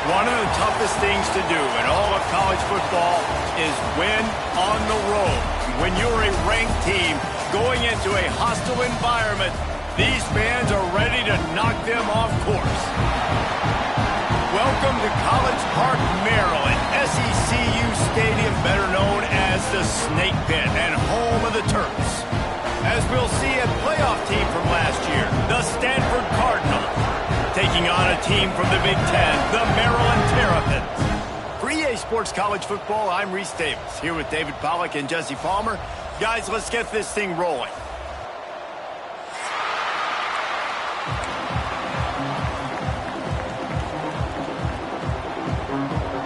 One of the toughest things to do in all of college football is win on the road. When you're a ranked team going into a hostile environment, these fans are ready to knock them off course. Welcome to College Park, Maryland, SECU Stadium, better known as the Snake Pit and home of the Terps. As we'll see, a playoff team from last year, the Stanford Cardinals, taking on a team from the Big Ten, the Maryland Terrapins. For EA Sports College Football, I'm Reese Davis, here with David Pollack and Jesse Palmer. Guys, let's get this thing rolling.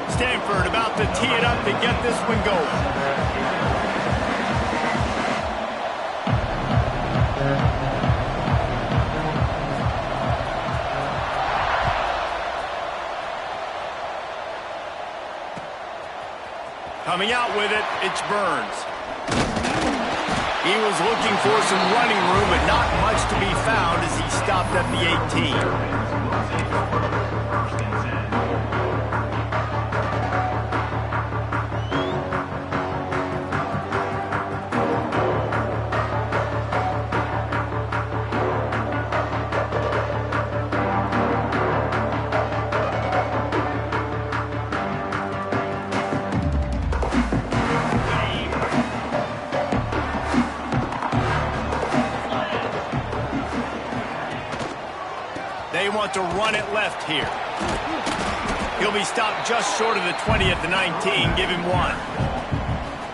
Stanford about to tee it up to get this one going. Coming out with it, it's Burns. He was looking for some running room, but not much to be found as he stopped at the 18. They want to run it left here. He'll be stopped just short of the 20 at the 19. Give him one.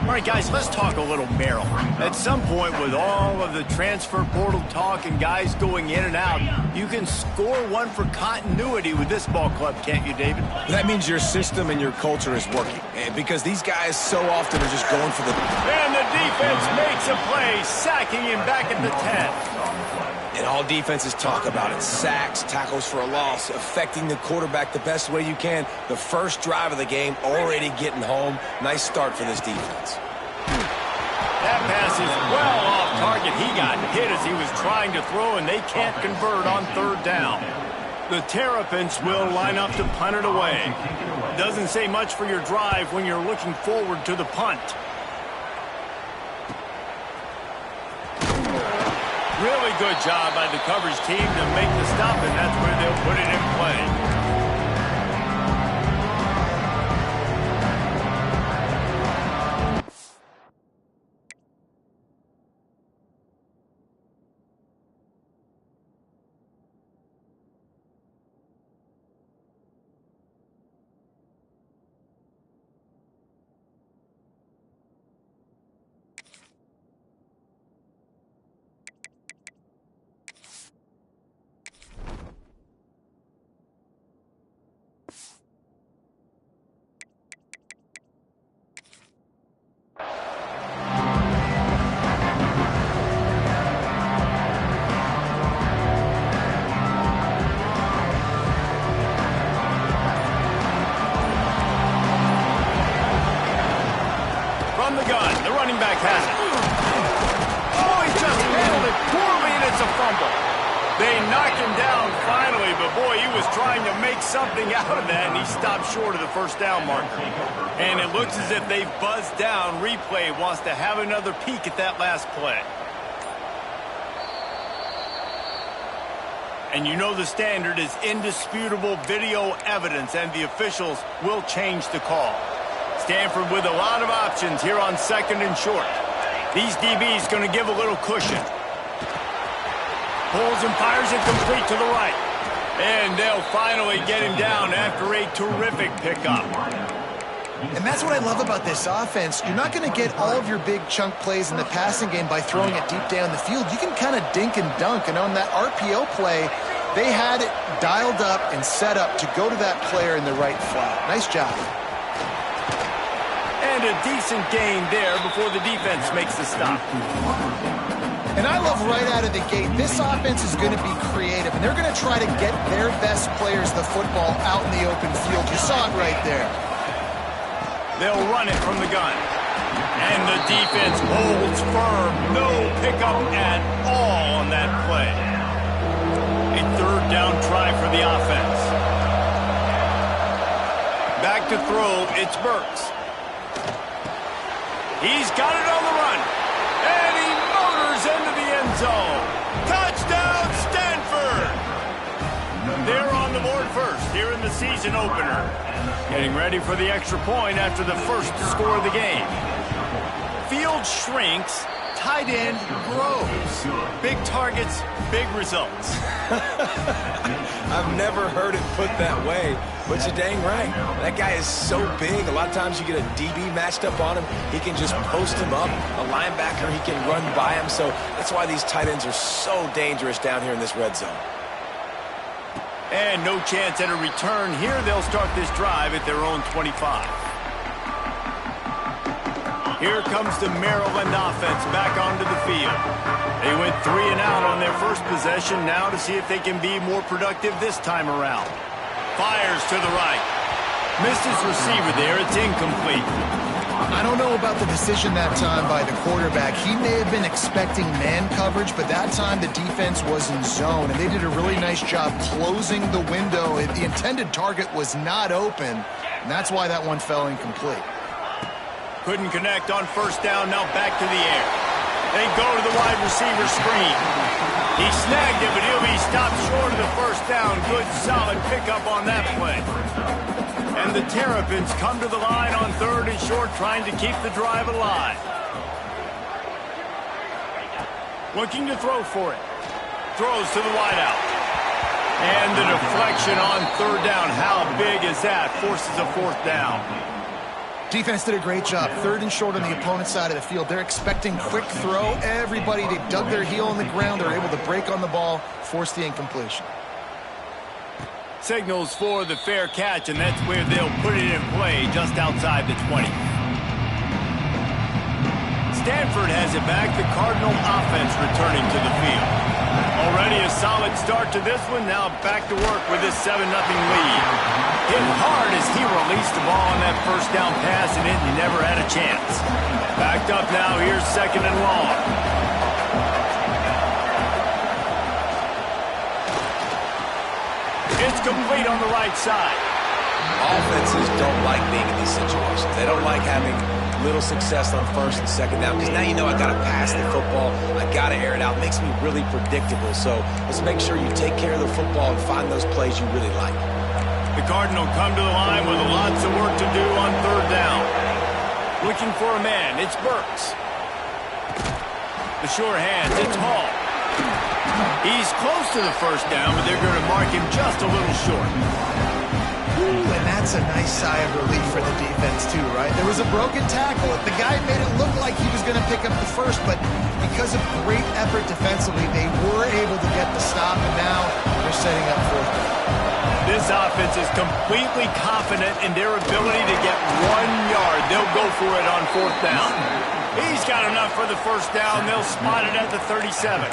All right, guys, let's talk a little Maryland. At some point, with all of the transfer portal talk and guys going in and out, you can score one for continuity with this ball club, can't you, David? That means your system and your culture is working. Because these guys so often are just going for the... And the defense makes a play, sacking him back at the 10. And all defenses talk about it. Sacks, tackles for a loss, affecting the quarterback the best way you can. The first drive of the game, already getting home. Nice start for this defense. That pass is well off target. He got hit as he was trying to throw, and they can't convert on third down. The Terrapins will line up to punt it away. Doesn't say much for your drive when you're looking forward to the punt. Really good job by the coverage team to make the stop, and that's where they'll put it in play. From the gun, the running back has it. Oh, he just handled it poorly, and it's a fumble. They knock him down finally, but boy, he was trying to make something out of that, and he stopped short of the first down marker. And it looks as if they've buzzed down. Replay wants to have another peek at that last play. And you know the standard is indisputable video evidence, and the officials will change the call. Stanford with a lot of options here on second and short. These DBs going to give a little cushion. Pulls and fires it complete to the right. And they'll finally get him down after a terrific pickup. And that's what I love about this offense. You're not going to get all of your big chunk plays in the passing game by throwing it deep down the field. You can kind of dink and dunk. And on that RPO play, they had it dialed up and set up to go to that player in the right flat. Nice job. And a decent gain there before the defense makes the stop. And I love right out of the gate, this offense is going to be creative, and they're going to try to get their best players the football out in the open field. You saw it right there. They'll run it from the gun. And the defense holds firm. No pickup at all on that play. A third down try for the offense. to throw, it's Burks. He's got it on the run. And he motors into the end zone. Touchdown, Stanford! They're on the board first here in the season opener. Getting ready for the extra point after the first score of the game. Field shrinks, tight end grows. Big targets, big results. I've never heard it put that way, but you're dang right. That guy is so big. A lot of times you get a DB matched up on him. He can just post him up. A linebacker, he can run by him. So that's why these tight ends are so dangerous down here in this red zone. And no chance at a return here. They'll start this drive at their own 25. Here comes the Maryland offense back onto the field. They went 3 and out on their first possession, now to see if they can be more productive this time around. Fires to the right. Missed his receiver there. It's incomplete. I don't know about the decision that time by the quarterback. He may have been expecting man coverage, but that time the defense was in zone, and they did a really nice job closing the window. The intended target was not open, and that's why that one fell incomplete. Couldn't connect on first down, now back to the air. They go to the wide receiver screen. He snagged it, but he'll be stopped short of the first down. Good, solid pickup on that play. And the Terrapins come to the line on 3rd and short, trying to keep the drive alive. Looking to throw for it. Throws to the wideout. And the deflection on 3rd down. How big is that? Forces a 4th down. Defense did a great job. 3rd and short on the opponent's side of the field. They're expecting quick throw. Everybody, they dug their heel in the ground. They're able to break on the ball, force the incompletion. Signals for the fair catch, and that's where they'll put it in play, just outside the 20. Stanford has it back. The Cardinal offense returning to the field. Already a solid start to this one. Now back to work with this 7-0 lead. Hit hard as he released the ball on that first down pass, and he never had a chance. Backed up now. Here's 2nd and long. It's complete on the right side. Offenses don't like being in these situations. They don't like having little success on 1st and 2nd down, because now you know I got to pass the football. I got to air it out. It makes me really predictable. So let's make sure you take care of the football and find those plays you really like. The Cardinal come to the line with lots of work to do on 3rd down. Looking for a man. It's Burks. The sure hands. It's Hall. He's close to the first down, but they're going to mark him just a little short. Ooh, and that's a nice sigh of relief for the defense too, right? There was a broken tackle. The guy made it look like he was going to pick up the first, but because of great effort defensively, they were able to get the stop, and now they're setting up 4th down. This offense is completely confident in their ability to get 1 yard. They'll go for it on 4th down. He's got enough for the first down. They'll spot it at the 37.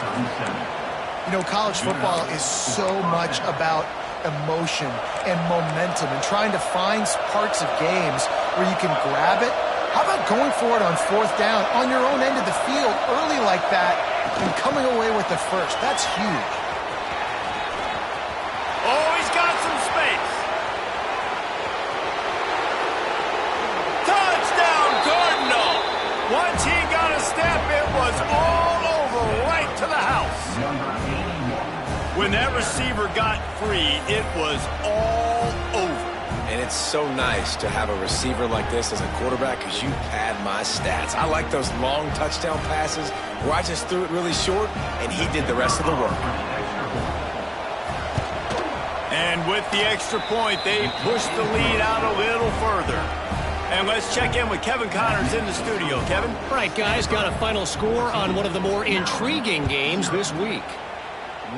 You know, college football is so much about emotion and momentum and trying to find parts of games where you can grab it. How about going for it on 4th down on your own end of the field early like that and coming away with the first? That's huge. Oh, he's got some space. Touchdown, Cardinal. Once he got a step, it was all over, right to the house. When that receiver got free, it was all over. And it's so nice to have a receiver like this as a quarterback, because you pad my stats. I like those long touchdown passes where I just threw it really short, and he did the rest of the work. And with the extra point, they push the lead out a little further. And let's check in with Kevin Connors in the studio. Kevin? Right, guys, got a final score on one of the more intriguing games this week.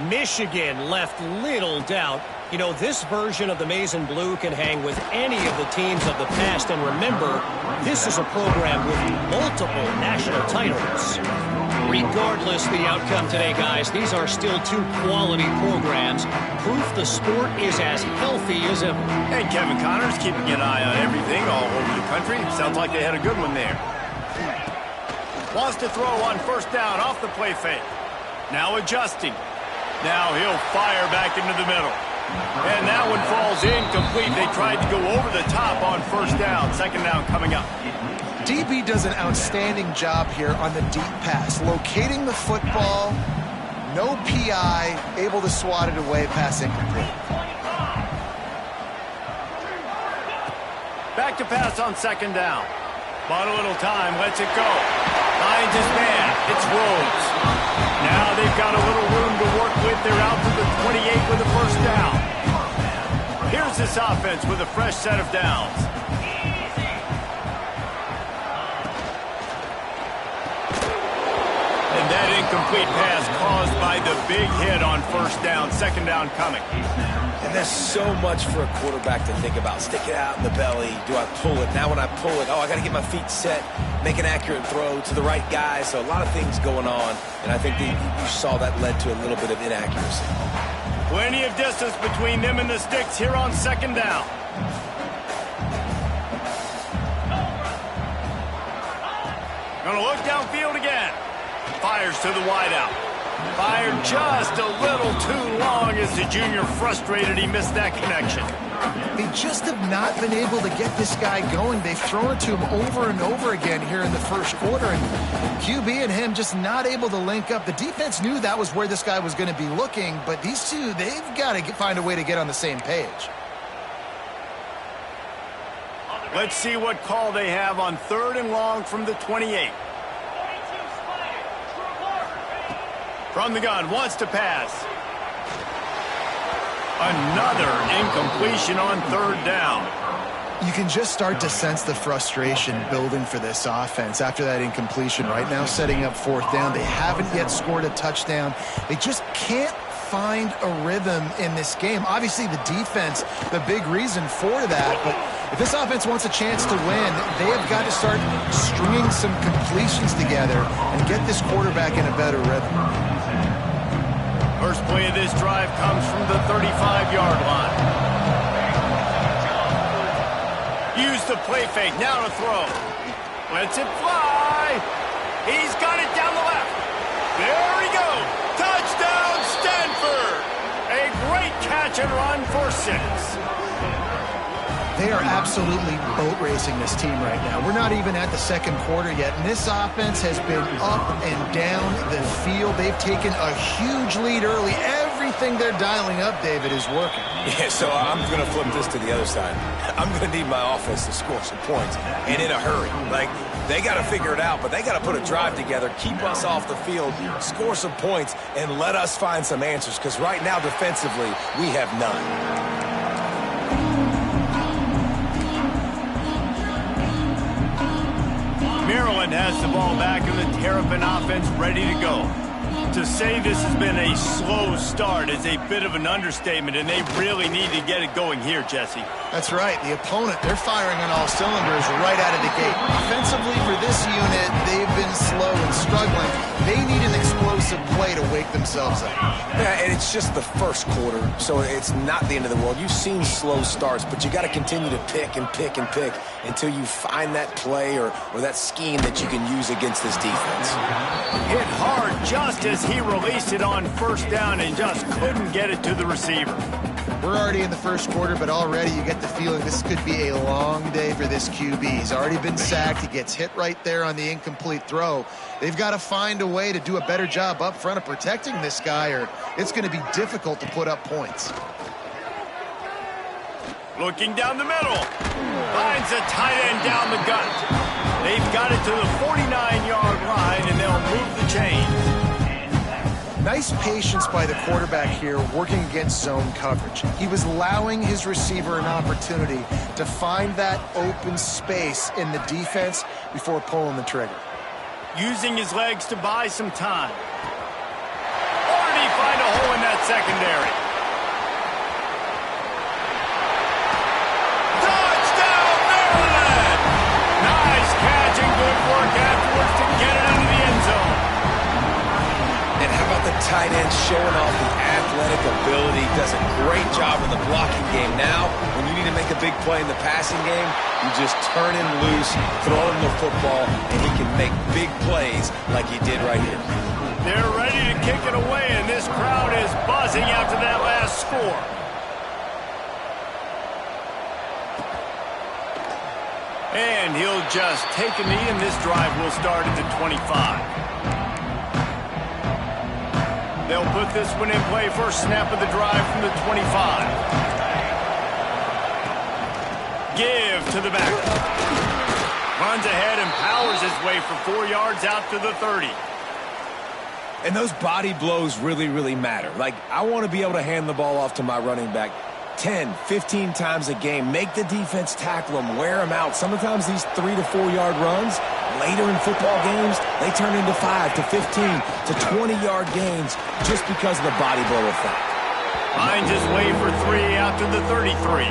Michigan left little doubt. You know, this version of the Maize and Blue can hang with any of the teams of the past. And remember, this is a program with multiple national titles. Regardless the outcome today, guys, these are still 2 quality programs. Proof the sport is as healthy as ever. And Kevin Connors keeping an eye on everything all over the country. Sounds like they had a good one there. Wants to throw on first down off the play fake. Now adjusting. Now he'll fire back into the middle. And that one falls incomplete. They tried to go over the top on first down. Second down coming up. DB does an outstanding job here on the deep pass, locating the football, no PI, able to swat it away, pass incomplete. Back to pass on second down. Bought a little time, lets it go. Finds his man, it's Rhodes. Now they've got a little room to work with. They're out to the 28 with a first down. Here's this offense with a fresh set of downs. And that incomplete pass caused by the big hit on first down. Second down coming. And there's so much for a quarterback to think about. Stick it out in the belly. Do I pull it? Now when I pull it, I got to get my feet set, make an accurate throw to the right guy. So a lot of things going on. And I think that you saw that led to a little bit of inaccuracy. Plenty of distance between them and the sticks here on second down. Gonna look downfield again. Fires to the wideout. Fired just a little too long as the junior frustrated he missed that connection. They just have not been able to get this guy going. They've thrown it to him over and over again here in the first quarter, and QB and him just not able to link up. The defense knew that was where this guy was going to be looking, but these two, they've got to find a way to get on the same page. Let's see what call they have on third and long from the 28. From the gun, wants to pass. Another incompletion on third down. You can just start to sense the frustration building for this offense after that incompletion. Right now, setting up fourth down. They haven't yet scored a touchdown. They just can't find a rhythm in this game. Obviously, the defense, the big reason for that. But if this offense wants a chance to win, they have got to start stringing some completions together and get this quarterback in a better rhythm. First play of this drive comes from the 35-yard line. Use the play fake, now to throw. Lets it fly. He's got it down the left. There he goes. Touchdown, Stanford. A great catch and run for 6. They are absolutely boat racing this team right now. We're not even at the second quarter yet, and this offense has been up and down the field. They've taken a huge lead early. Everything they're dialing up, David, is working. Yeah, so I'm going to flip this to the other side. I'm going to need my offense to score some points, and in a hurry. Like, they got to figure it out, but they got to put a drive together, keep us off the field, score some points, and let us find some answers, because right now, defensively, we have none. Maryland has the ball back and the Terrapin offense ready to go. To say this has been a slow start is a bit of an understatement, and they really need to get it going here, Jesse. That's right. The opponent, they're firing on all cylinders right out of the gate. Offensively for this unit, they've been slow and struggling. They need an explosive play to wake themselves up. Yeah, and it's just the first quarter, so it's not the end of the world. You've seen slow starts, but you got to continue to pick and pick and pick until you find that play or that scheme that you can use against this defense. Hit hard just as he released it on first down and just couldn't get it to the receiver. We're already in the first quarter, but already you get the feeling this could be a long day for this QB. He's already been sacked. He gets hit right there on the incomplete throw. They've got to find a way to do a better job up front of protecting this guy, or it's going to be difficult to put up points. Looking down the middle. Finds a tight end down the gut. They've got it to the 49-yard line, and they'll move the chains. Nice patience by the quarterback here working against zone coverage. He was allowing his receiver an opportunity to find that open space in the defense before pulling the trigger. Using his legs to buy some time. Or did he find a hole in that secondary? Touchdown, Maryland! Nice catch and good work afterwards to get it into the end zone. And how about the tight end showing off the athletic ability? Does a great job in the blocking game. Now, when you need to make a big play in the passing game, you just turn him loose, throw him the football, and he can make big plays like he did right here. They're ready to kick it away, and this crowd is buzzing after that last score. And he'll just take a knee, and this drive will start at the 25. They'll put this one in play. First snap of the drive from the 25. Give to the back. Runs ahead and powers his way for 4 yards out to the 30. And those body blows really, really matter. Like, I want to be able to hand the ball off to my running back 10, 15 times a game. Make the defense tackle them, wear them out. Sometimes these 3 to 4 yard runs, later in football games, they turn into 5 to 15 to 20-yard gains just because of the body blow effect. Finds his way for 3 out to the 33.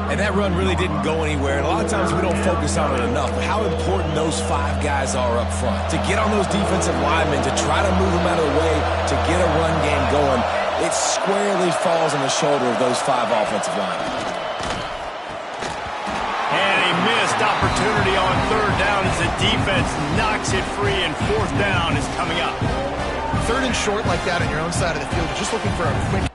And that run really didn't go anywhere. And a lot of times we don't focus on it enough. But how important those 5 guys are up front. To get on those defensive linemen, to try to move them out of the way, to get a run game going, it squarely falls on the shoulder of those 5 offensive linemen. And a missed opportunity on 3rd down as the defense knocks it free, and 4th down is coming up. 3rd and short like that on your own side of the field, you're just looking for a quick...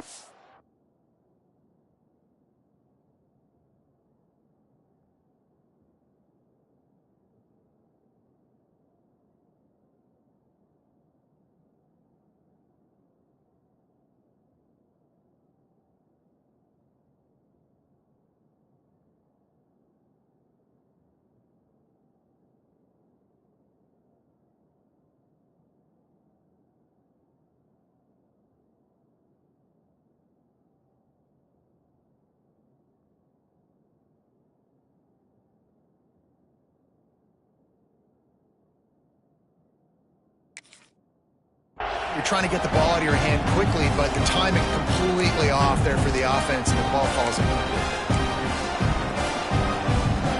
You're trying to get the ball out of your hand quickly, but the timing completely off there for the offense, and the ball falls in.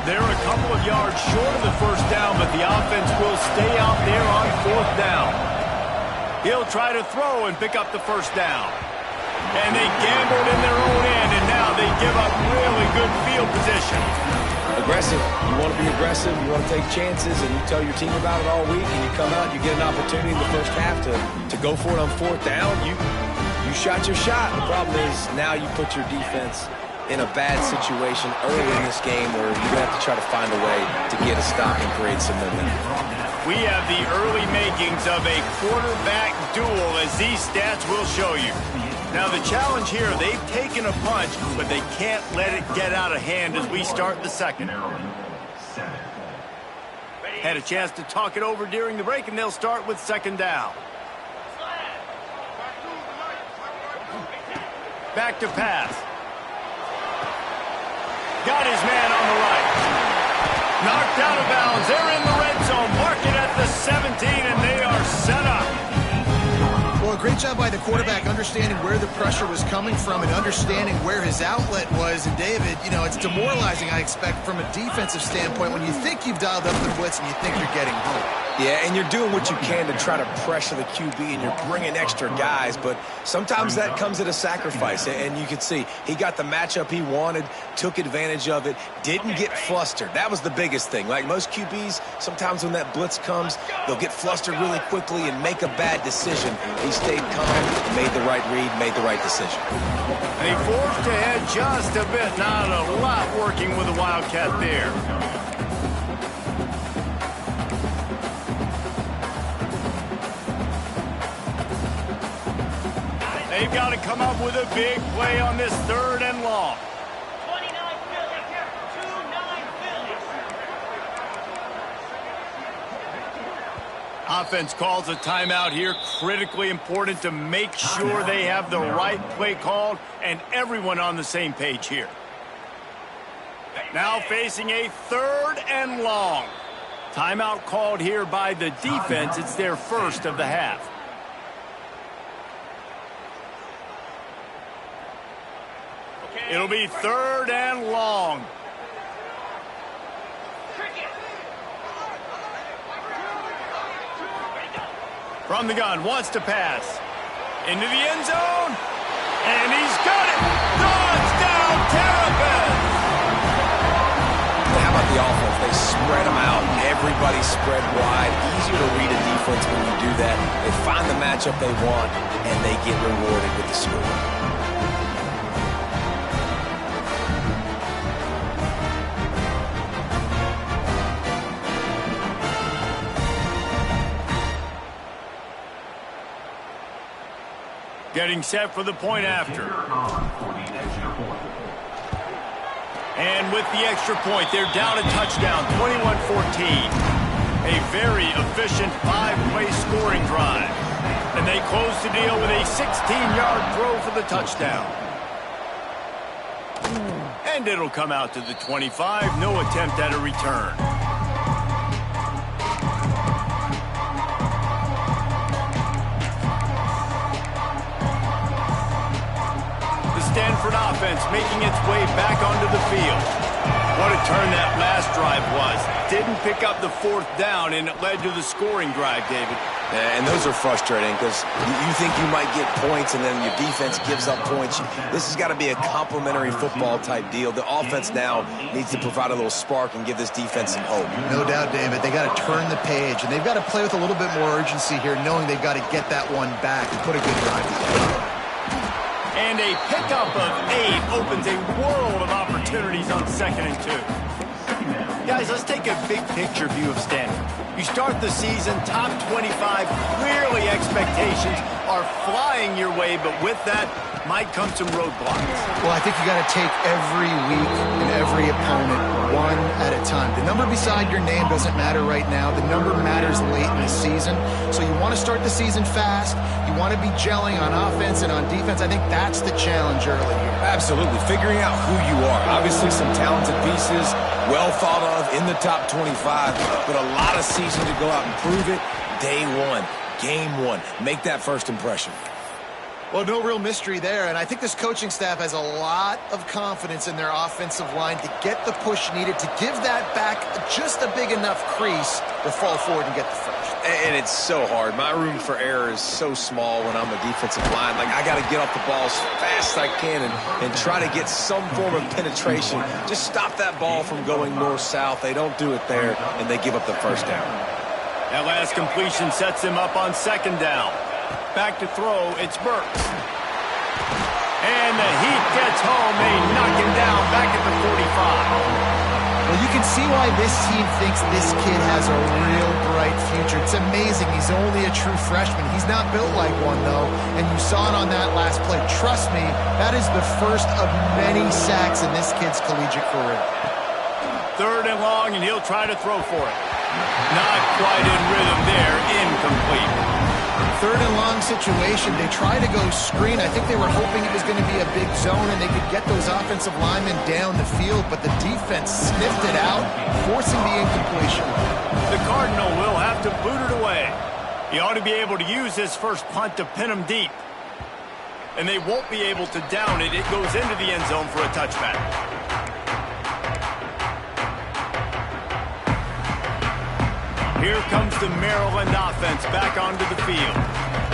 They're a couple of yards short of the 1st down, but the offense will stay out there on 4th down. He'll try to throw and pick up the 1st down. And they gambled in their own end, and now they give up really good field position. Aggressive. You want to be aggressive. You want to take chances, and you tell your team about it all week, and you come out and you get an opportunity in the first half to go for it on 4th down. You shot your shot. The problem is now you put your defense in a bad situation early in this game where you're going to have to try to find a way to get a stop and create some momentum. We have the early makings of a quarterback duel, as these stats will show you. Now, the challenge here, they've taken a punch, but they can't let it get out of hand as we start the 2nd. Had a chance to talk it over during the break, and they'll start with 2nd down. Back to pass. Got his man on the right. Knocked out of bounds. They're in the red zone. Mark it at the 17, and they are set up. Well, a great job by the quarterback understanding where the pressure was coming from and understanding where his outlet was. And David, you know, it's demoralizing, I expect, from a defensive standpoint when you think you've dialed up the blitz and you think you're getting home. Yeah, and you're doing what you can to try to pressure the QB, and you're bringing extra guys, but sometimes that comes at a sacrifice. And you can see he got the matchup he wanted, took advantage of it, didn't get flustered. That was the biggest thing. Like most QBs, sometimes when that blitz comes, they'll get flustered really quickly and make a bad decision. He stayed calm, made the right read, made the right decision. They forced ahead just a bit. Not a lot working with the Wildcat there. They've got to come up with a big play on this 3rd and long. 29 Philly, 2-9 Philly. Offense calls a timeout here. Critically important to make sure they have the right play called and everyone on the same page here. Now facing a 3rd and long. Timeout called here by the defense. It's their first of the half. It'll be 3rd and long. From the gun, wants to pass. Into the end zone. And he's got it. Touchdown, Terrapins! How about the offense? They spread them out. Everybody spread wide. Easier to read a defense when you do that. They find the matchup they want, and they get rewarded with the score. Getting set for the point after. And with the extra point, they're down a touchdown, 21-14. A very efficient 5-play scoring drive. And they close the deal with a 16-yard throw for the touchdown. And it'll come out to the 25. No attempt at a return. Stanford offense making its way back onto the field. What a turn that last drive was. Didn't pick up the 4th down, and it led to the scoring drive, David. Yeah, and those are frustrating because you think you might get points, and then your defense gives up points. This has got to be a complimentary football-type deal. The offense now needs to provide a little spark and give this defense some hope. No doubt, David. They got to turn the page, and they've got to play with a little bit more urgency here, knowing they've got to get that one back and put a good drive together. And a pickup of 8 opens a world of opportunities on 2nd and 2. Guys, let's take a big picture view of Stanford. You start the season top 25. Clearly expectations are flying your way, but with that might come some roadblocks. Well, I think you got to take every week and every opponent one at a time. The number beside your name doesn't matter right now. The number matters late in the season. So you want to start the season fast. You want to be gelling on offense and on defense. I think that's the challenge early here. Absolutely. Figuring out who you are. Obviously some talented pieces, well thought of in the top 25, but a lot of season to go out and prove it. Day one, game one. Make that first impression. Well, no real mystery there, and I think this coaching staff has a lot of confidence in their offensive line to get the push needed, to give that back just a big enough crease to fall forward and get the first. And it's so hard. My room for error is so small when I'm a defensive line. Like, I got to get off the ball as fast as I can and try to get some form of penetration. Just stop that ball from going north-south. They don't do it there, and they give up the first down. That last completion sets him up on 2nd down. Back to throw, it's Burks. And the heat gets home. They knock him down back at the 45. Well, you can see why this team thinks this kid has a real bright future. It's amazing. He's only a true freshman. He's not built like one, though, and you saw it on that last play. Trust me, that is the first of many sacks in this kid's collegiate career. 3rd and long, and he'll try to throw for it. Not quite in rhythm there. Incomplete. 3rd and long situation. They try to go screen. I think they were hoping it was going to be a big zone and they could get those offensive linemen down the field, but the defense sniffed it out, forcing the incompletion. The Cardinal will have to boot it away. He ought to be able to use his first punt to pin him deep. And they won't be able to down it. It goes into the end zone for a touchback. Here comes the Maryland offense back onto the field.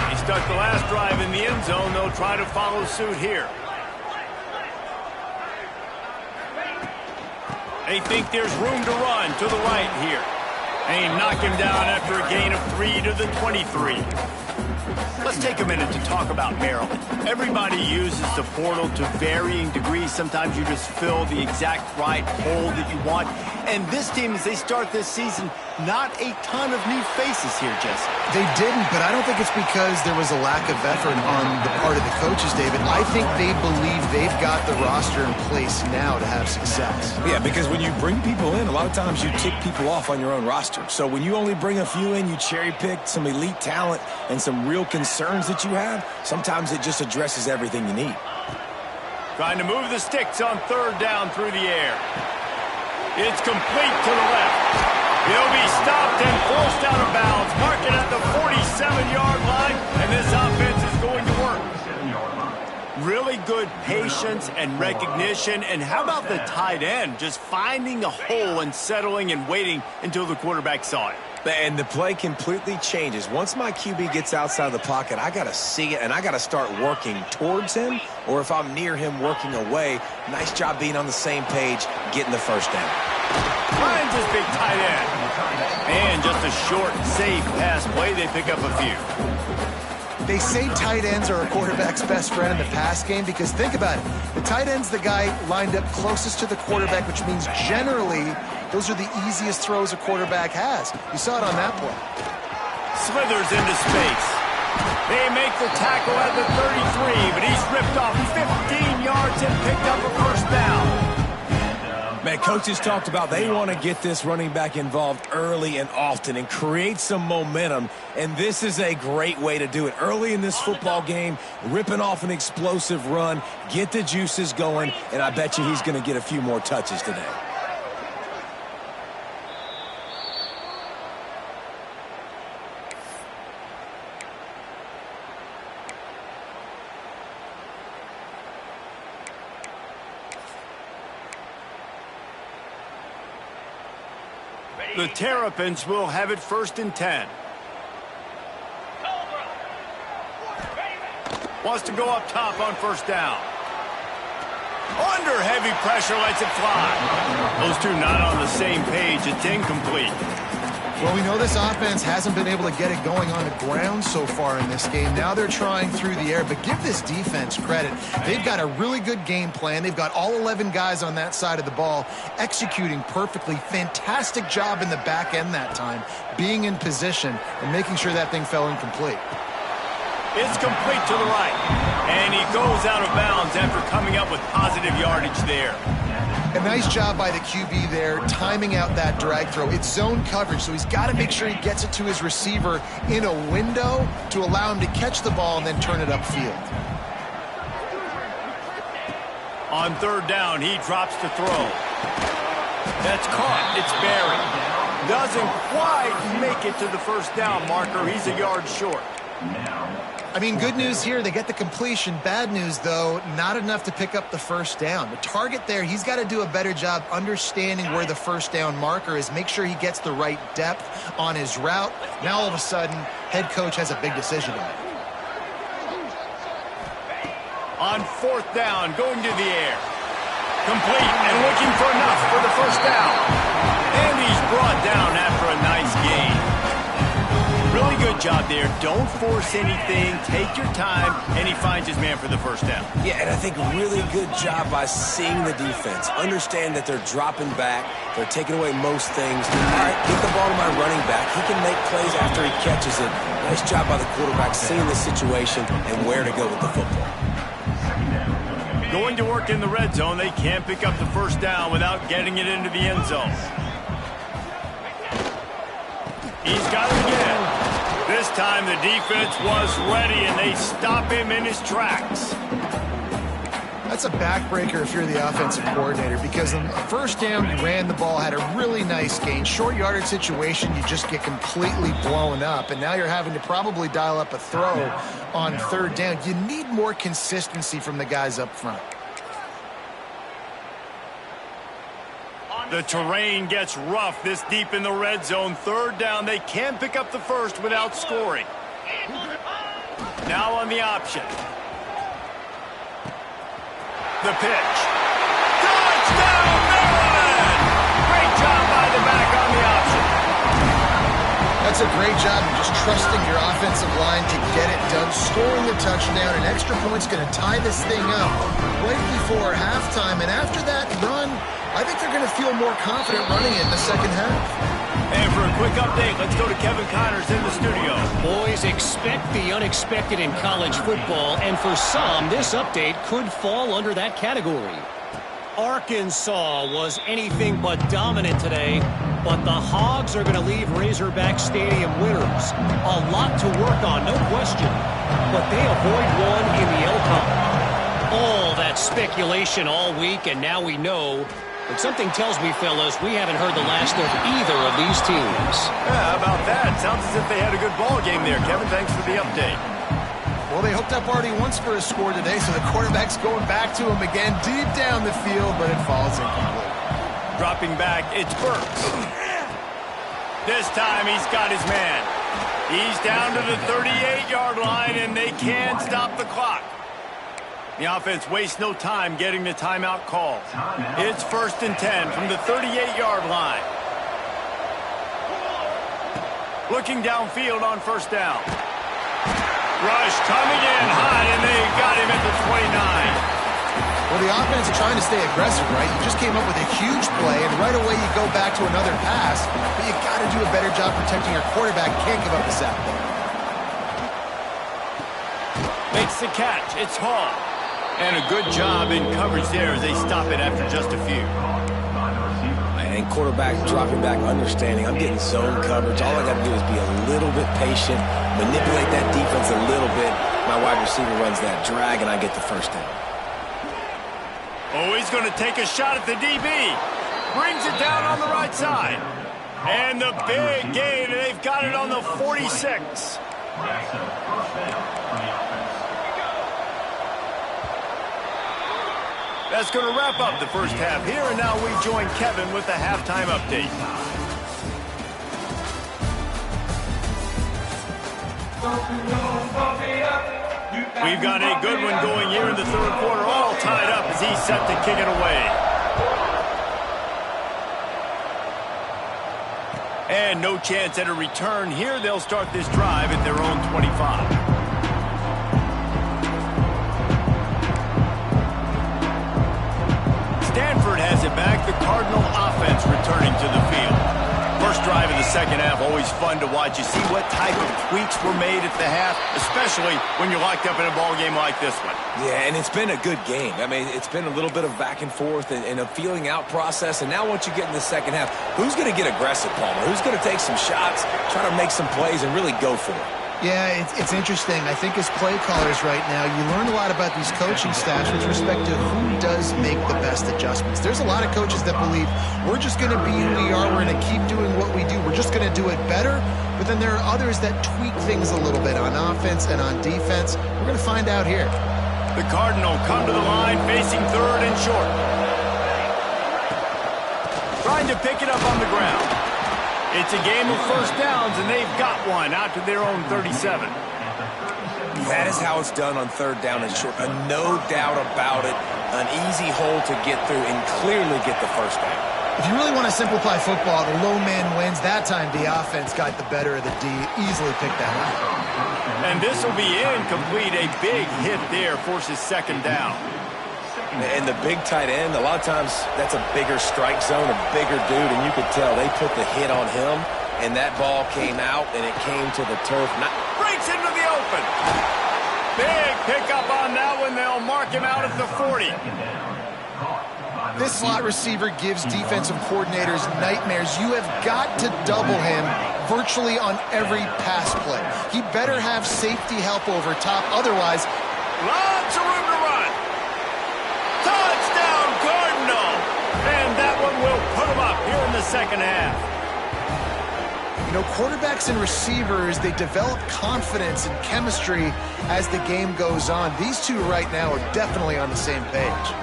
He stuck the last drive in the end zone. They'll try to follow suit here. They think there's room to run to the right here. They knock him down after a gain of 3 to the 23. Let's take a minute to talk about Maryland. Everybody uses the portal to varying degrees. Sometimes you just fill the exact right hole that you want. And this team, as they start this season, not a ton of new faces here, Jesse. They didn't, but I don't think it's because there was a lack of effort on the part of the coaches, David. I think they believe they've got the roster in place now to have success. Yeah, because when you bring people in, a lot of times you tick people off on your own roster. So when you only bring a few in, you cherry-pick some elite talent and some real concerns that you have, sometimes it just addresses everything you need. Trying to move the sticks on 3rd down through the air. It's complete to the left. He'll be stopped and forced out of bounds. Marking at the 47-yard line, and this offense is going to work. Really good patience and recognition. And how about the tight end just finding a hole and settling and waiting until the quarterback saw it? And the play completely changes. Once my QB gets outside the pocket, I got to see it, and I got to start working towards him, or if I'm near him, working away. Nice job being on the same page, getting the first down. Finds his big tight end. And just a short, safe pass play. They pick up a few. They say tight ends are a quarterback's best friend in the pass game because think about it. The tight end's the guy lined up closest to the quarterback, which means generally those are the easiest throws a quarterback has. You saw it on that play. Slithers into space. They make the tackle at the 33, but he's ripped off 15 yards and picked up a first down. Man, coaches talked about they want to get this running back involved early and often and create some momentum, and this is a great way to do it. Early in this football game, ripping off an explosive run, get the juices going, and I bet you he's going to get a few more touches today. The Terrapins will have it 1st and 10. Wants to go up top on first down. Under heavy pressure, lets it fly. Those two not on the same page. It's incomplete. Well, we know this offense hasn't been able to get it going on the ground so far in this game. Now they're trying through the air, but give this defense credit. They've got a really good game plan. They've got all 11 guys on that side of the ball executing perfectly. Fantastic job in the back end that time, being in position and making sure that thing fell incomplete. It's complete to the right, and he goes out of bounds after coming up with positive yardage there. A nice job by the QB there, timing out that drag throw. It's zone coverage, so he's got to make sure he gets it to his receiver in a window to allow him to catch the ball and then turn it upfield. On third down, he drops to throw. That's caught. It's buried. Doesn't quite make it to the first down marker. He's a yard short. I mean, good news here, they get the completion. Bad news, though, not enough to pick up the first down. The target there, he's got to do a better job understanding where the first down marker is, make sure he gets the right depth on his route. Now, all of a sudden, head coach has a big decision to make. On fourth down, going to the air. Complete and looking for enough for the first down. And he's brought down after a nice gain. Really good job there. Don't force anything. Take your time, and he finds his man for the first down. Yeah, and I think really good job by seeing the defense. Understand that they're dropping back. They're taking away most things. All right, get the ball to my running back. He can make plays after he catches it. Nice job by the quarterback seeing the situation and where to go with the football. Going to work in the red zone. They can't pick up the first down without getting it into the end zone. He's got it again. This time the defense was ready, and they stop him in his tracks. That's a backbreaker if you're the offensive coordinator, because on the first down, you ran the ball, had a really nice gain. Short yardage situation, you just get completely blown up, and now you're having to probably dial up a throw on third down. You need more consistency from the guys up front. The terrain gets rough this deep in the red zone. Third down, they can't pick up the first without scoring. Now on the option. The pitch. Touchdown, Maryland! Great job by the back on the option. That's a great job of just trusting your offensive line to get it done, scoring the touchdown. An extra point's going to tie this thing up right before halftime. And after that run, I think they're going to feel more confident running it in the second half. And for a quick update, let's go to Kevin Connors in the studio. Boys, expect the unexpected in college football, and for some, this update could fall under that category. Arkansas was anything but dominant today, but the Hogs are going to leave Razorback Stadium winners. A lot to work on, no question, but they avoid one in the Elcon. All that speculation all week, and now we know. But something tells me, fellas, we haven't heard the last of either of these teams. Yeah, how about that? Sounds as if they had a good ball game there. Kevin, thanks for the update. Well, they hooked up already once for a score today, so the quarterback's going back to him again deep down the field, but it falls incomplete. Dropping back, it's Burks. This time he's got his man. He's down to the 38-yard line, and they can't stop the clock. The offense wastes no time getting the timeout call. It's 1st and 10 from the 38-yard line. Looking downfield on first down. Rush coming in high, and they got him at the 29. Well, the offense is trying to stay aggressive, right? You just came up with a huge play, and right away you go back to another pass, but you got to do a better job protecting your quarterback. Can't give up the sack. Makes the catch. It's Hall. And a good job in coverage there as they stop it after just a few. And quarterback dropping back, understanding. I'm getting zone coverage. All I got to do is be a little bit patient, manipulate that defense a little bit. My wide receiver runs that drag, and I get the first down. Oh, he's going to take a shot at the DB. Brings it down on the right side. And the big gain, and they've got it on the 46. That's going to wrap up the first half here, and now we join Kevin with the halftime update. We've got a good one going here in the third quarter, all tied up as he's set to kick it away. And no chance at a return here. They'll start this drive at their own 25. Stanford has it back. The Cardinal offense returning to the field. First drive of the second half, always fun to watch. You see what type of tweaks were made at the half, especially when you're locked up in a ball game like this one. Yeah, and it's been a good game. I mean, it's been a little bit of back and forth and a feeling out process. And now once you get in the second half, who's going to get aggressive, Palmer? Who's going to take some shots, try to make some plays, and really go for it? Yeah, it's interesting. I think as play callers right now, you learn a lot about these coaching staffs with respect to who does make the best adjustments. There's a lot of coaches that believe we're just going to be who we are. We're going to keep doing what we do. We're just going to do it better. But then there are others that tweak things a little bit on offense and on defense. We're going to find out here. The Cardinal come to the line facing third and short. Trying to pick it up on the ground. It's a game of first downs, and they've got one out to their own 37. That is how it's done on third down and short. No doubt about it. An easy hole to get through and clearly get the first down. If you really want to simplify football, the low man wins. That time the offense got the better of the D. Easily picked that one. And this will be incomplete. A big hit there forces second down. And the big tight end, a lot of times that's a bigger strike zone, a bigger dude, and you could tell they put the hit on him, and that ball came out, and it came to the turf. Breaks into the open. Big pickup on that one. They'll mark him out at the 40. This slot receiver gives defensive coordinators nightmares. You have got to double him virtually on every pass play. He better have safety help over top. Otherwise, lots of room to run. Touchdown, Cardinal. And that one will put him up here in the second half. You know, quarterbacks and receivers, they develop confidence and chemistry as the game goes on. These two right now are definitely on the same page.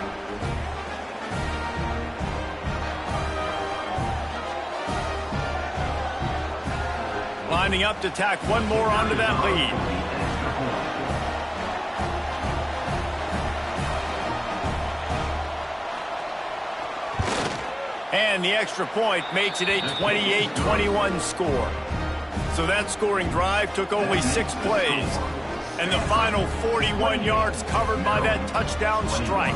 Lining up to tack one more onto that lead. And the extra point makes it a 28-21 score. So that scoring drive took only 6 plays. And the final 41 yards covered by that touchdown strike.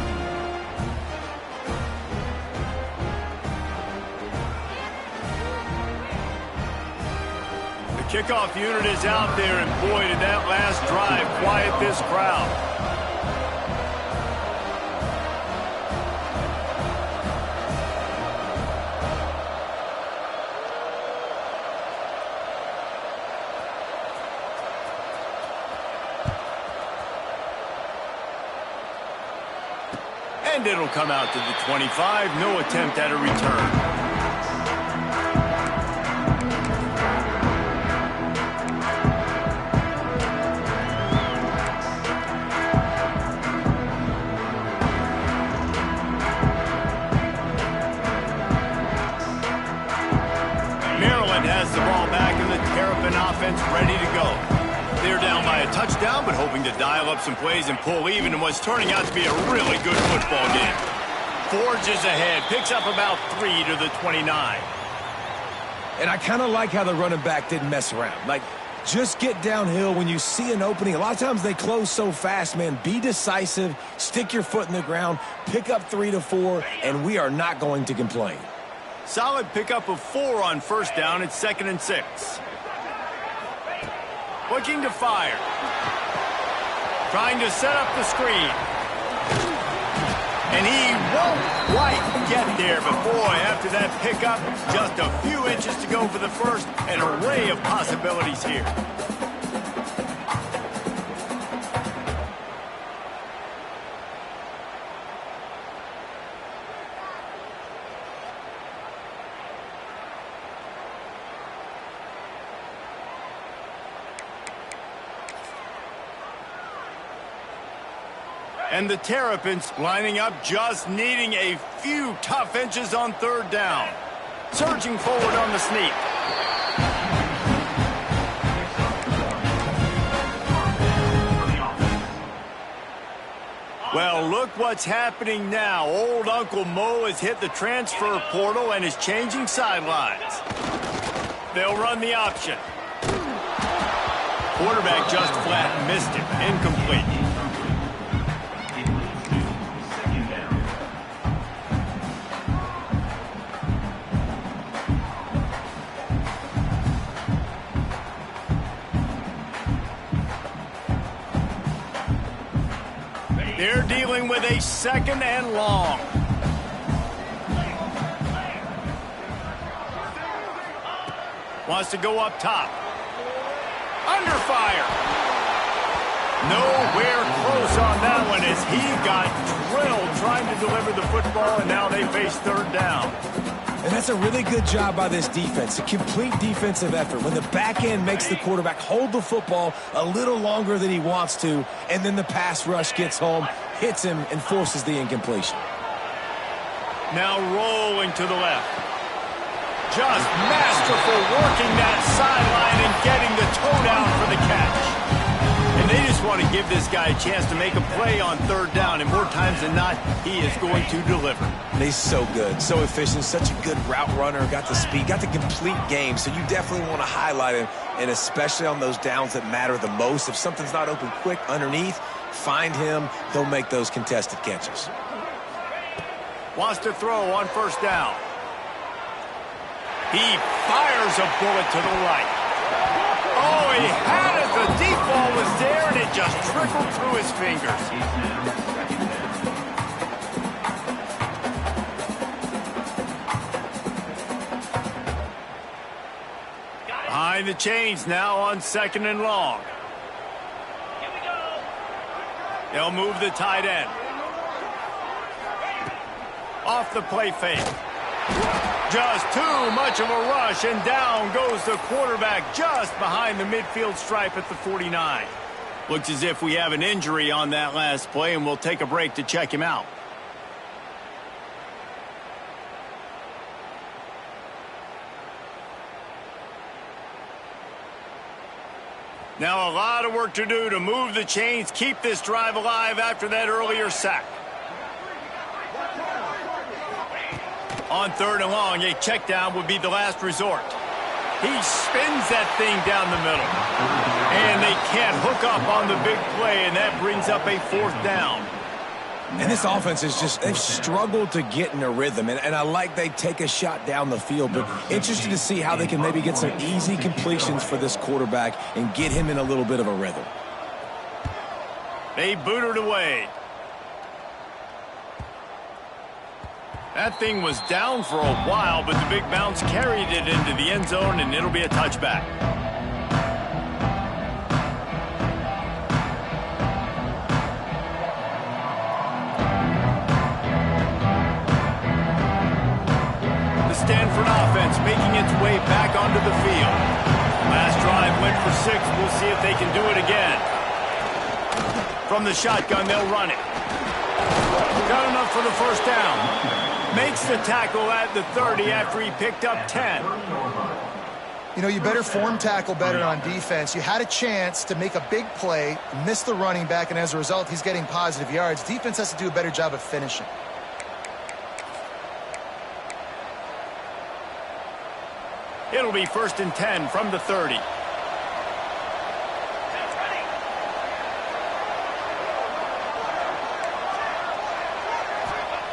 The kickoff unit is out there, and boy, did that last drive quiet this crowd. And it'll come out to the 25. No attempt at a return. Maryland has the ball back and the Terrapin offense ready to go. They're down by a touchdown, but hoping to dial up some plays and pull even in what's turning out to be a really good football game. Forges ahead, picks up about 3 to the 29. And I kind of like how the running back didn't mess around. Like, just get downhill when you see an opening. A lot of times they close so fast, man. Be decisive, stick your foot in the ground, pick up 3 to 4, and we are not going to complain. Solid pickup of 4 on first down. It's 2nd and 6. Looking to fire. Trying to set up the screen. And he won't quite get there, but boy, after that pickup, just a few inches to go for the first. An array of possibilities here. And the Terrapins lining up, just needing a few tough inches on third down. Surging forward on the sneak. Well, look what's happening now. Old Uncle Mo has hit the transfer portal and is changing sidelines. They'll run the option. Quarterback just flat missed him. Incomplete. They're dealing with a second and long. Wants to go up top. Under fire. Nowhere close on that one as he got drilled trying to deliver the football, and now they face third down. And that's a really good job by this defense, a complete defensive effort. When the back end makes the quarterback hold the football a little longer than he wants to, and then the pass rush gets home, hits him, and forces the incompletion. Now rolling to the left. Just masterful working that sideline and getting the toe down for the catch. And they just want to give this guy a chance to make a play on third down, and more times than not, he is going to deliver. And he's so good, so efficient, such a good route runner, got the speed, got the complete game, so you definitely want to highlight him, and especially on those downs that matter the most. If something's not open quick underneath, find him, he'll make those contested catches. Wants to throw on first down. He fires a bullet to the right. Oh, he had it. The deep ball was there, and it just trickled through his fingers. Behind the chains now on second and long. Here we go. They'll move the tight end. Off the play fake. Just too much of a rush, and down goes the quarterback just behind the midfield stripe at the 49. Looks as if we have an injury on that last play, and we'll take a break to check him out. Now a lot of work to do to move the chains, keep this drive alive after that earlier sack. On third and long, a check down would be the last resort. He spins that thing down the middle. And they can't hook up on the big play, and that brings up a fourth down. And this offense is just, they've struggled to get in a rhythm. And I like they take a shot down the field, but interested to see how they can maybe get some easy completions for this quarterback and get him in a little bit of a rhythm. They boot it away. That thing was down for a while, but the big bounce carried it into the end zone, and it'll be a touchback. The Stanford offense making its way back onto the field. Last drive went for 6. We'll see if they can do it again. From the shotgun, they'll run it. Got enough for the first down. Makes the tackle at the 30 after he picked up 10. You know, you better form tackle better on defense. You had a chance to make a big play, miss the running back, and as a result, he's getting positive yards. Defense has to do a better job of finishing. It'll be 1st and 10 from the 30.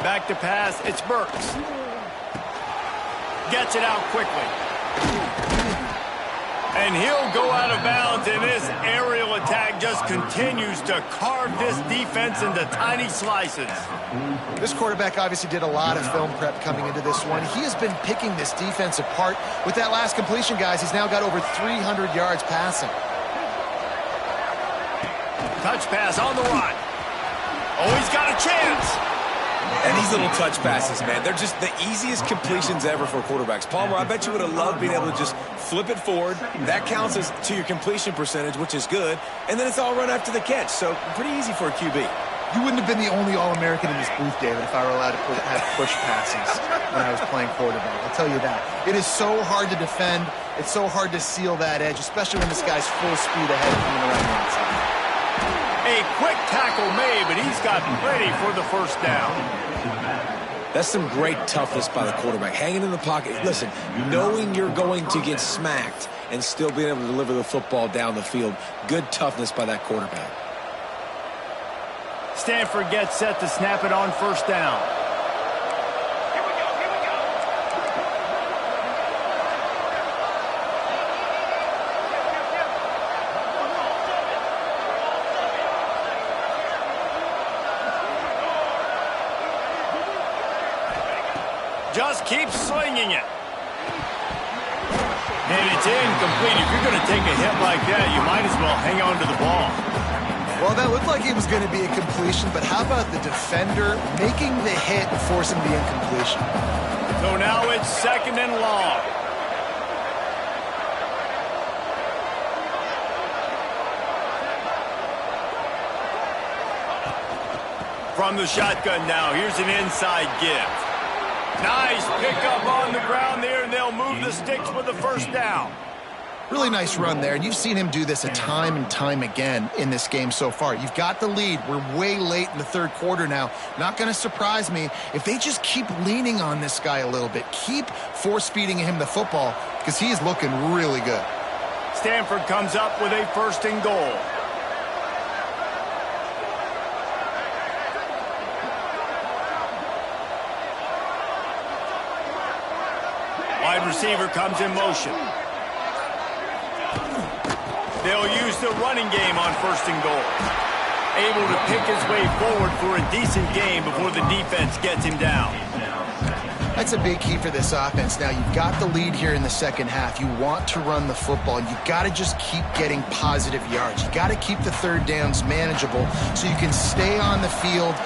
Back to pass, it's Burks. Gets it out quickly. And he'll go out of bounds, and this aerial attack just continues to carve this defense into tiny slices. This quarterback obviously did a lot of film prep coming into this one. He has been picking this defense apart. With that last completion, guys, he's now got over 300 yards passing. Touch pass on the run. Oh, he's got a chance. And these little touch passes, man, they're just the easiest completions ever for quarterbacks. Palmer, I bet you would have loved being able to just flip it forward. That counts as to your completion percentage, which is good. And then it's all run after the catch. So pretty easy for a QB. You wouldn't have been the only All-American in this booth, David, if I were allowed to have push passes when I was playing quarterback. I'll tell you that. It is so hard to defend. It's so hard to seal that edge, especially when this guy's full speed ahead of him around the inside. A quick tackle made, but he's got plenty for the first down. That's some great toughness by the quarterback. Hanging in the pocket. Listen, knowing you're going to get smacked and still being able to deliver the football down the field. Good toughness by that quarterback. Stanford gets set to snap it on first down. Here we go, here we go. Just keep slinging it. And it's incomplete. If you're going to take a hit like that, you might as well hang on to the ball. Well, that looked like it was going to be a completion, but how about the defender making the hit and forcing the incompletion? So now it's second and long. From the shotgun now, here's an inside give. Nice pickup on the ground there, and they'll move the sticks with the first down. Really nice run there, and you've seen him do this a time and time again in this game so far. You've got the lead. We're way late in the third quarter now. Not going to surprise me if they just keep leaning on this guy a little bit. Keep force-feeding him the football because he is looking really good. Stanford comes up with a first and goal. Wide receiver comes in motion. They'll use the running game on first and goal. Able to pick his way forward for a decent game before the defense gets him down. That's a big key for this offense. Now, you've got the lead here in the second half. You want to run the football. You've got to just keep getting positive yards. You've got to keep the third downs manageable so you can stay on the field,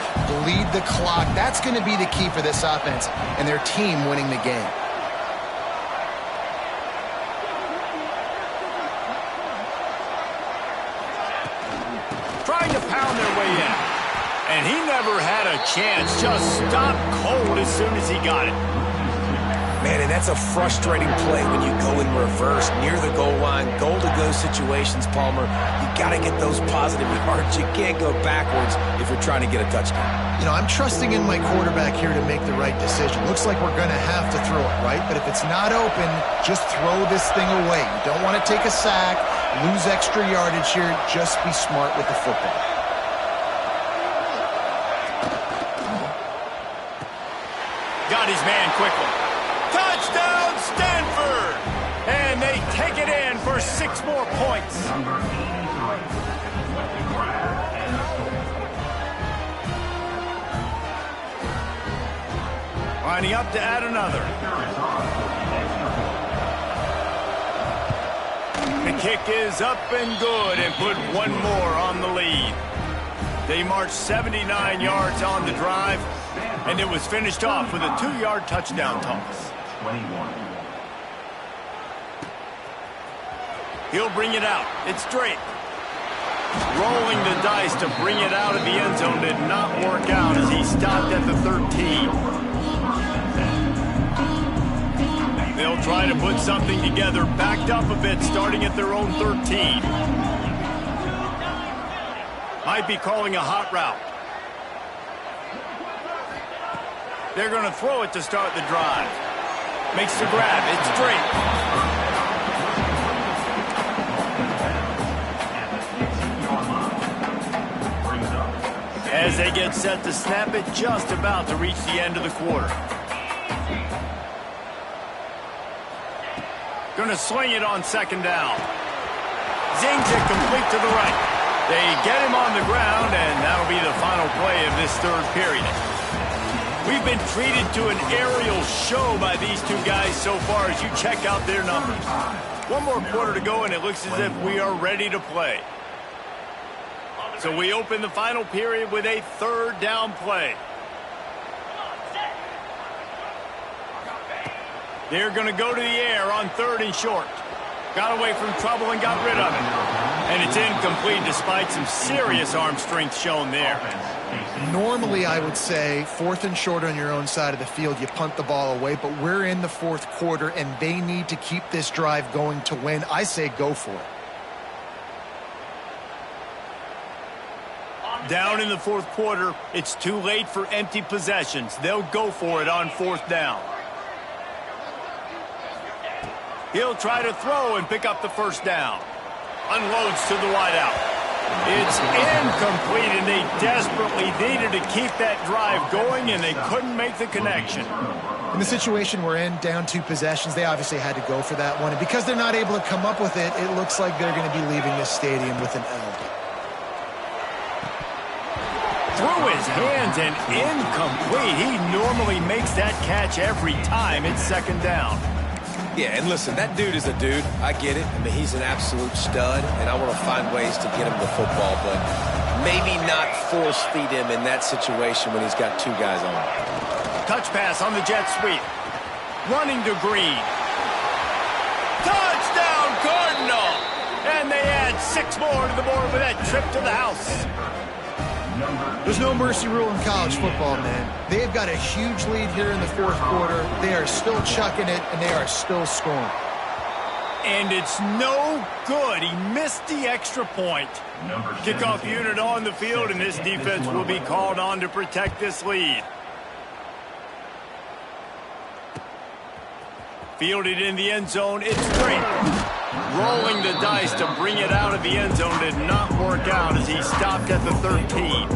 bleed the clock. That's going to be the key for this offense and their team winning the game. Trying to pound their way in. And he never had a chance. Just stopped cold as soon as he got it. Man, and that's a frustrating play when you go in reverse near the goal line. Goal-to-go situations, Palmer. You got to get those positive yards. You can't go backwards if you're trying to get a touchdown. You know, I'm trusting in my quarterback here to make the right decision. Looks like we're going to have to throw it, right? But if it's not open, just throw this thing away. You don't want to take a sack, lose extra yardage here. Just be smart with the football. Got his man quickly. Touchdown, Stanford! And they take it in for 6 more points. Lining up to add another. The kick is up and good and put one more on the lead. They marched 79 yards on the drive, and it was finished off with a 2-yard touchdown toss. He'll bring it out. It's Drake. Rolling the dice to bring it out of the end zone did not work out as he stopped at the 13. They'll try to put something together, backed up a bit, starting at their own 13. Might be calling a hot route. They're going to throw it to start the drive. Makes the grab. It's Drake. As they get set to snap it, just about to reach the end of the quarter. Going to sling it on second down. Zings it complete to the right. They get him on the ground, and that'll be the final play of this third period. We've been treated to an aerial show by these two guys so far as you check out their numbers. One more quarter to go, and it looks as if we are ready to play. So we open the final period with a third down play. They're going to go to the air on third and short. Got away from trouble and got rid of it. And it's incomplete despite some serious arm strength shown there. Normally, I would say, fourth and short on your own side of the field, you punt the ball away, but we're in the fourth quarter, and they need to keep this drive going to win. I say go for it. Down in the fourth quarter, it's too late for empty possessions. They'll go for it on fourth down. He'll try to throw and pick up the first down. Unloads to the wideout. It's incomplete, and they desperately needed to keep that drive going, and they couldn't make the connection. In the situation we're in, down 2 possessions, they obviously had to go for that one. And because they're not able to come up with it, it looks like they're going to be leaving this stadium with an L. Through his hands and incomplete. He normally makes that catch every time it's second down. Yeah, and listen, that dude is a dude. I get it. I mean, he's an absolute stud, and I want to find ways to get him the football, but maybe not force feed him in that situation when he's got 2 guys on him. Touch pass on the jet sweep. Running to Green. Touchdown, Cardinal! And they add 6 more to the board with that trip to the house. There's no mercy rule in college football, man. They've got a huge lead here in the fourth quarter. They are still chucking it, and they are still scoring. And it's no good. He missed the extra point. Kickoff unit on the field, and this defense will be called on to protect this lead. Fielded in the end zone, it's great. Rolling the dice to bring it out of the end zone did not work out as he stopped at the 13.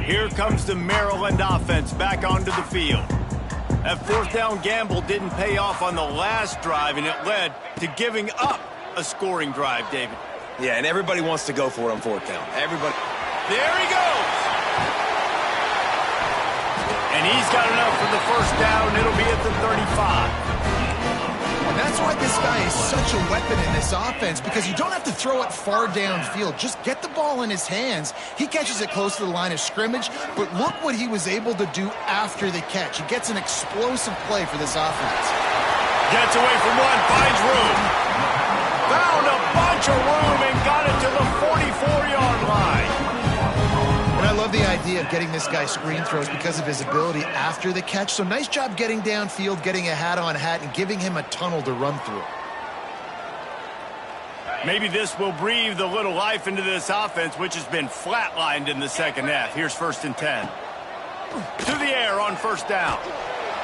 Here comes the Maryland offense back onto the field. That fourth down gamble didn't pay off on the last drive, and it led to giving up a scoring drive, David. Yeah, and everybody wants to go for it on fourth down. Everybody. There he goes. And he's got enough for the first down. It'll be at the 35. And that's why this guy is such a weapon in this offense, because you don't have to throw it far downfield. Just get the ball in his hands. He catches it close to the line of scrimmage, but look what he was able to do after the catch. He gets an explosive play for this offense. Gets away from one, finds room. Found a bunch of room and got it to the 44-yard line. And I love the idea of getting this guy screen throws because of his ability after the catch. So nice job getting downfield, getting a hat-on-hat, and giving him a tunnel to run through. Maybe this will breathe a little life into this offense, which has been flatlined in the second half. Here's 1st and 10. To the air on first down.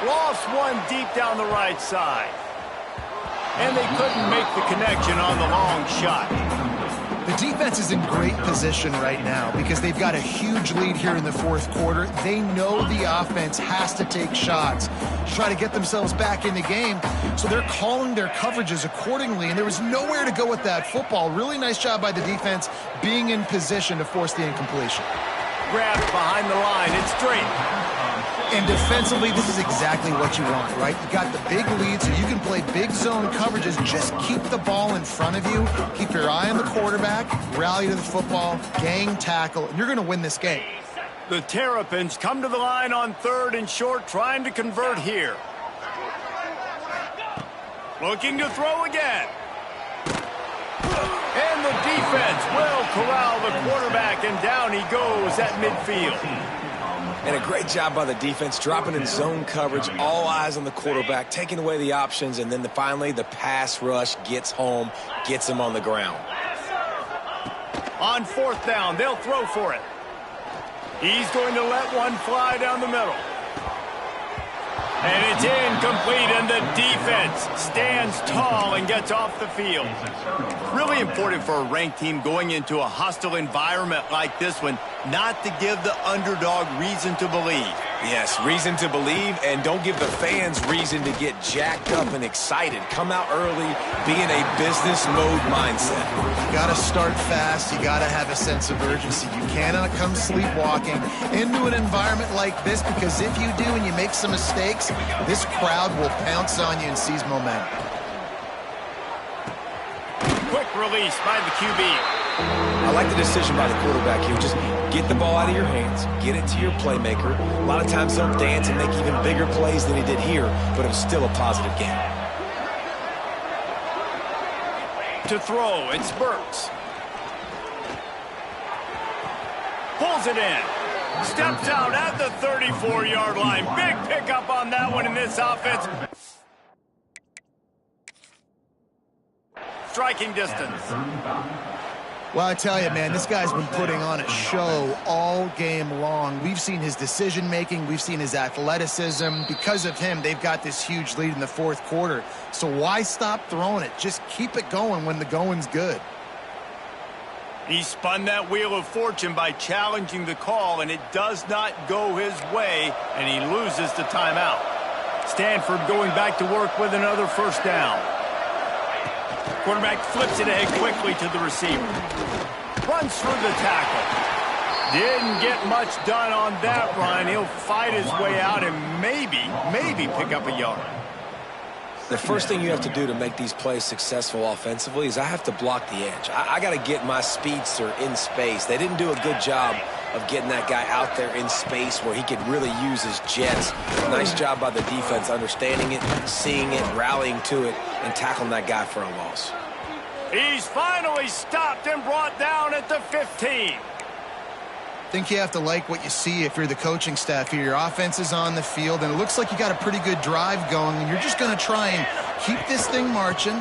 Lost one deep down the right side. And they couldn't make the connection on the long shot. The defense is in great position right now because they've got a huge lead here in the fourth quarter. They know the offense has to take shots to try to get themselves back in the game. So they're calling their coverages accordingly, and there was nowhere to go with that football. Really nice job by the defense being in position to force the incompletion. Grabbed behind the line. It's straight. And defensively, this is exactly what you want, right? You got the big lead, so you can play big zone coverages. Just keep the ball in front of you. Keep your eye on the quarterback. Rally to the football. Gang tackle. And you're going to win this game. The Terrapins come to the line on 3rd and short, trying to convert here. Looking to throw again. And the defense will corral the quarterback, and down he goes at midfield. And a great job by the defense, dropping in zone coverage, all eyes on the quarterback, taking away the options, and then finally the pass rush gets home, gets him on the ground. On 4th down, they'll throw for it. He's going to let one fly down the middle. And it's incomplete, and the defense stands tall and gets off the field. Really important for a ranked team going into a hostile environment like this one not to give the underdog reason to believe. Yes, reason to believe, and don't give the fans reason to get jacked up and excited. Come out early, be in a business mode mindset. You got to start fast. You got to have a sense of urgency. You cannot come sleepwalking into an environment like this, because if you do and you make some mistakes, this crowd will pounce on you and seize momentum. Quick release by the QB. I like the decision by the quarterback here. Just get the ball out of your hands, get it to your playmaker. A lot of times he'll dance and make even bigger plays than he did here, but it was still a positive game. To throw, it's Burks. Pulls it in. Steps out at the 34-yard line. Big pickup on that one in this offense. Striking distance. Well, I tell you, man, this guy's been putting on a show all game long. We've seen his decision-making. We've seen his athleticism. Because of him, they've got this huge lead in the fourth quarter. So why stop throwing it? Just keep it going when the going's good. He spun that wheel of fortune by challenging the call, and it does not go his way, and he loses the timeout. Stanford going back to work with another first down. Quarterback flips it ahead quickly to the receiver. Runs through the tackle. Didn't get much done on that run. He'll fight his way out and maybe pick up a yard. The first thing you have to do to make these plays successful offensively is I have to block the edge. I got to get my speedster in space. They didn't do a good job of getting that guy out there in space where he could really use his jets. Nice job by the defense understanding it, seeing it, rallying to it, and tackling that guy for a loss. He's finally stopped and brought down at the 15. I think you have to like what you see if you're the coaching staff here. Your offense is on the field, and it looks like you got a pretty good drive going, and you're just going to try and keep this thing marching,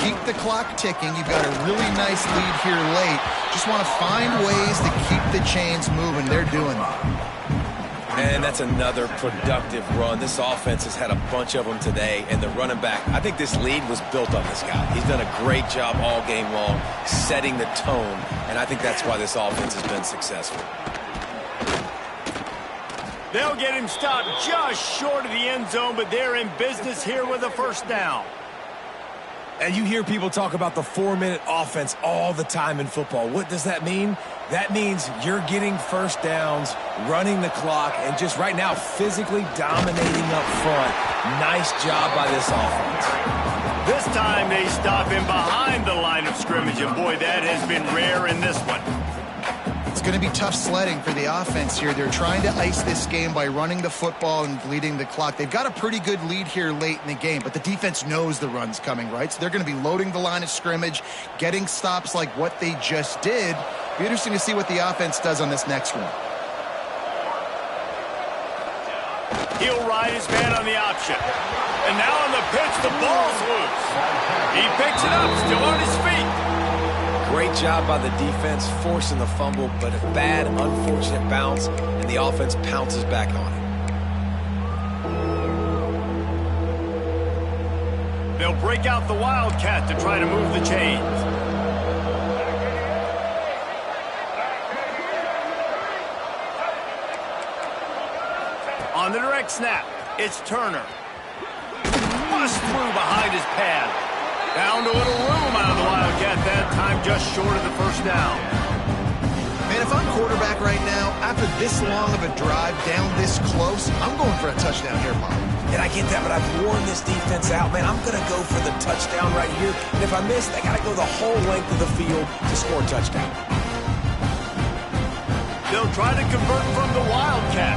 keep the clock ticking. You've got a really nice lead here late. Just want to find ways to keep the chains moving. They're doing that. And that's another productive run. This offense has had a bunch of them today, and the running back, I think this lead was built on this guy. He's done a great job all game long setting the tone, and I think that's why this offense has been successful. They'll get him stopped just short of the end zone, but they're in business here with a first down. And you hear people talk about the 4-minute offense all the time in football. What does that mean? That means you're getting first downs, running the clock, and just right now physically dominating up front. Nice job by this offense. This time they stop him behind the line of scrimmage, and boy, that has been rare in this one. It's going to be tough sledding for the offense here. They're trying to ice this game by running the football and bleeding the clock. They've got a pretty good lead here late in the game, but the defense knows the run's coming, right? So they're going to be loading the line of scrimmage, getting stops like what they just did. Be interesting to see what the offense does on this next one. He'll ride his man on the option. And now on the pitch, the ball's loose. He picks it up, still on his feet. Great job by the defense, forcing the fumble, but a bad, unfortunate bounce, and the offense pounces back on it. They'll break out the Wildcat to try to move the chains. On the direct snap, it's Turner. Bust through behind his pad. Found a little room out of the Wildcat that time, just short of the first down. Man, if I'm quarterback right now, after this long of a drive down this close, I'm going for a touchdown here, Bob. And I get that, but I've worn this defense out, man. I'm going to go for the touchdown right here. And if I miss, they got to go the whole length of the field to score a touchdown. They'll try to convert from the Wildcat.